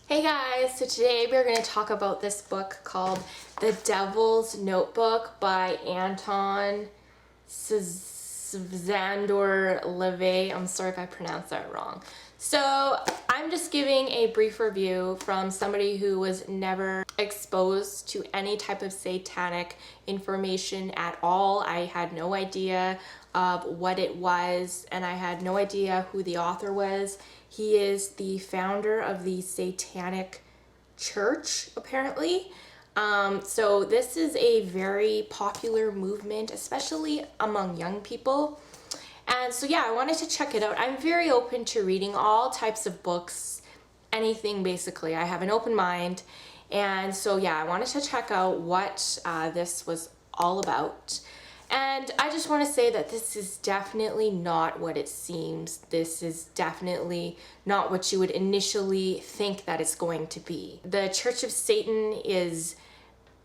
Hey guys, so today we're going to talk about this book called The Devil's Notebook by Anton LaVey. I'm sorry if I pronounced that wrong. So I'm just giving a brief review from somebody who was never exposed to any type of satanic information at all. I had no idea of what it was, and I had no idea who the author was. He is the founder of the Satanic Church, apparently. So this is a very popular movement, especially among young people. And so yeah, I wanted to check it out. I'm very open to reading all types of books, anything basically. I have an open mind. And so yeah, I wanted to check out what this was all about. And I just want to say that this is definitely not what it seems. This is definitely not what you would initially think that it's going to be. The Church of Satan is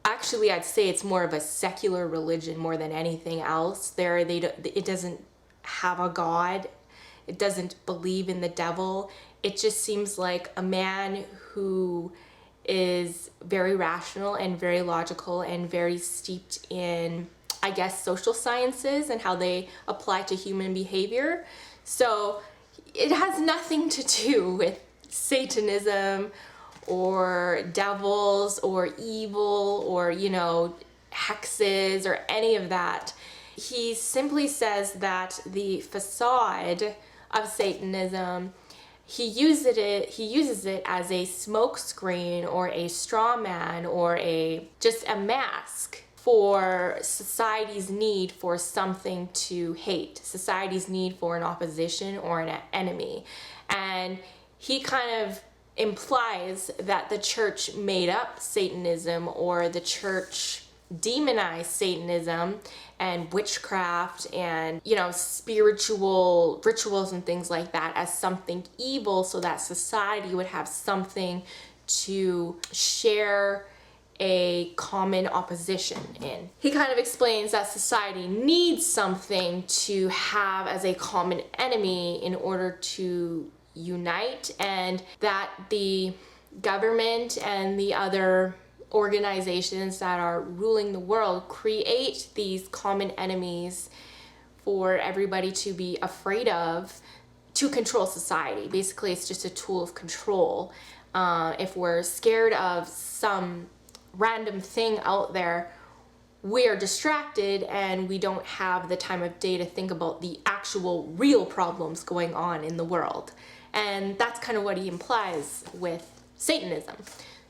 actually, I'd say it's more of a secular religion more than anything else. It doesn't have a god. It doesn't believe in the devil. It just seems like a man who is very rational and very logical and very steeped in, I guess, social sciences and how they apply to human behavior. So it has nothing to do with Satanism or devils or evil or, hexes or any of that. He simply says that the facade of Satanism, he uses it as a smokescreen or a straw man or just a mask for society's need for something to hate, society's need for an opposition or an enemy. And he kind of implies that the church made up Satanism, or the church demonized Satanism and witchcraft and, spiritual rituals and things like that as something evil, so that society would have something to share a common opposition in. He kind of explains that society needs something to have as a common enemy in order to unite, and that the government and the other organizations that are ruling the world create these common enemies for everybody to be afraid of to control society. Basically, it's just a tool of control. If we're scared of some random thing out there, we're distracted and we don't have the time of day to think about the actual real problems going on in the world. And that's kind of what he implies with Satanism.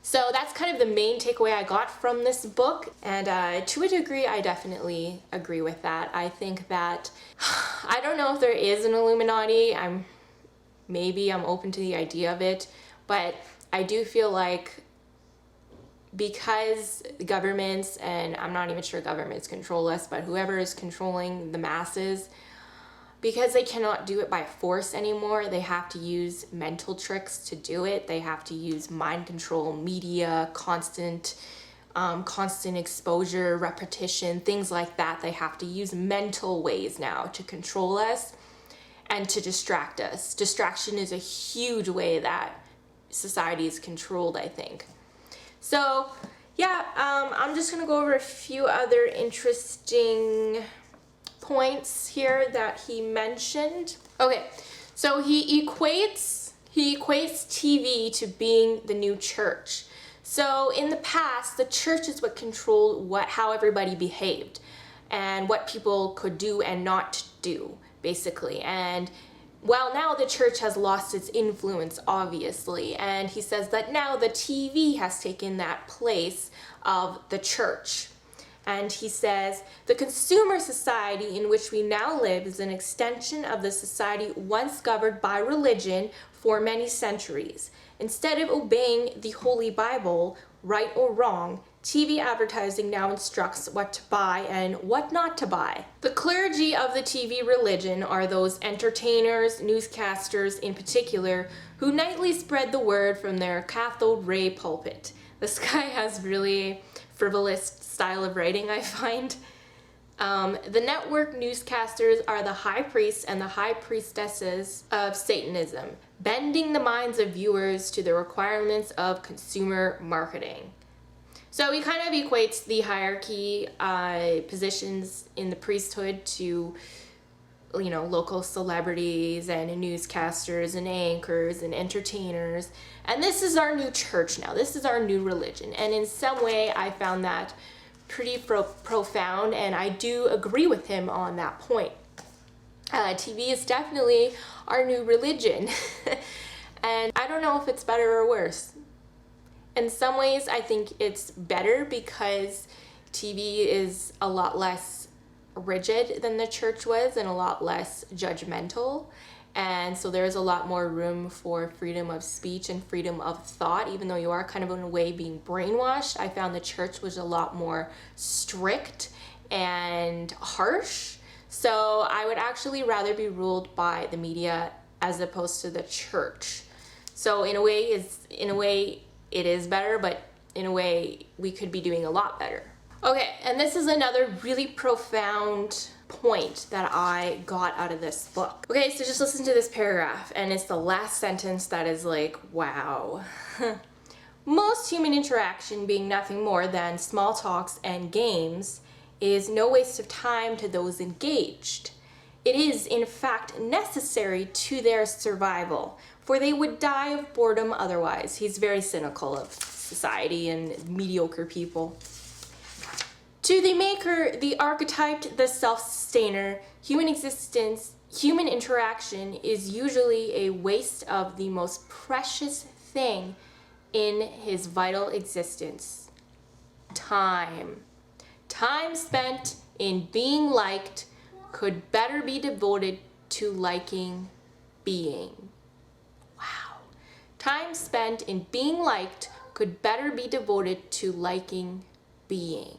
So that's kind of the main takeaway I got from this book. And to a degree, I definitely agree with that. I think that, I don't know if there is an Illuminati. Maybe I'm open to the idea of it. But I do feel like because governments, and I'm not even sure governments control us, but whoever is controlling the masses, because they cannot do it by force anymore, they have to use mental tricks to do it. They have to use mind control, media, constant exposure, repetition, things like that. They have to use mental ways now to control us and to distract us. Distraction is a huge way that society is controlled, I think. So yeah, I'm just gonna go over a few other interesting points here that he mentioned. Okay, so he equates TV to being the new church. So in the past, the church is what controlled how everybody behaved and what people could do and not do, basically. And well, now the church has lost its influence, obviously, and he says that now the TV has taken that place of the church. And he says, the consumer society in which we now live is an extension of the society once governed by religion for many centuries. Instead of obeying the Holy Bible, right or wrong, TV advertising now instructs what to buy and what not to buy. The clergy of the TV religion are those entertainers, newscasters in particular, who nightly spread the word from their cathode ray pulpit. This guy has really frivolous style of writing, I find. The network newscasters are the high priests and the high priestesses of Satanism, bending the minds of viewers to the requirements of consumer marketing. So he kind of equates the hierarchy positions in the priesthood to, you know, local celebrities and newscasters and anchors and entertainers. And this is our new church now. This is our new religion. And in some way, I found that pretty profound, and I do agree with him on that point. TV is definitely our new religion. And I don't know if it's better or worse. In some ways, I think it's better because TV is a lot less rigid than the church was and a lot less judgmental. And so there's a lot more room for freedom of speech and freedom of thought, even though you are kind of in a way being brainwashed. I found the church was a lot more strict and harsh. So I would actually rather be ruled by the media as opposed to the church. So in a way it is better, but in a way we could be doing a lot better. Okay, and this is another really profound point that I got out of this book. Okay, so just listen to this paragraph, and it's the last sentence that is like, wow. Most human interaction being nothing more than small talks and games is no waste of time to those engaged. It is, in fact, necessary to their survival, for they would die of boredom otherwise. He's very cynical of society and mediocre people. To the maker, the archetyped, the self-sustainer, human interaction is usually a waste of the most precious thing in his vital existence. Time. Time spent in being liked could better be devoted to liking being. Wow. Time spent in being liked could better be devoted to liking being.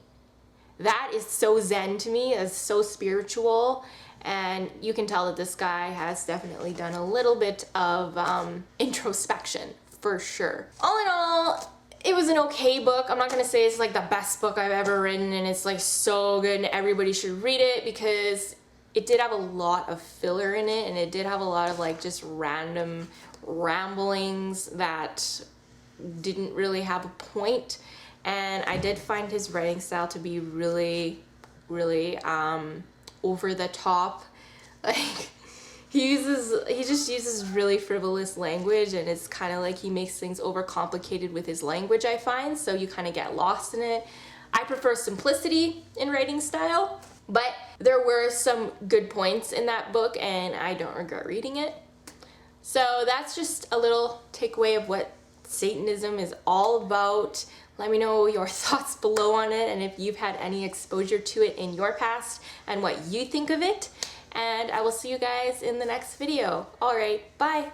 That is so zen to me, it's so spiritual, and you can tell that this guy has definitely done a little bit of introspection, for sure. All in all, it was an okay book. I'm not gonna say it's like the best book I've ever written and it's like so good and everybody should read it, because it did have a lot of filler in it, and it did have a lot of like just random ramblings that didn't really have a point. And I did find his writing style to be really, really over the top. Like he just uses really frivolous language, and it's kind of like he makes things overcomplicated with his language, I find, so you kind of get lost in it. I prefer simplicity in writing style, but there were some good points in that book, and I don't regret reading it. So that's just a little takeaway of what Satanism is all about. Let me know your thoughts below on it, and if you've had any exposure to it in your past and what you think of it. And I will see you guys in the next video. All right, bye.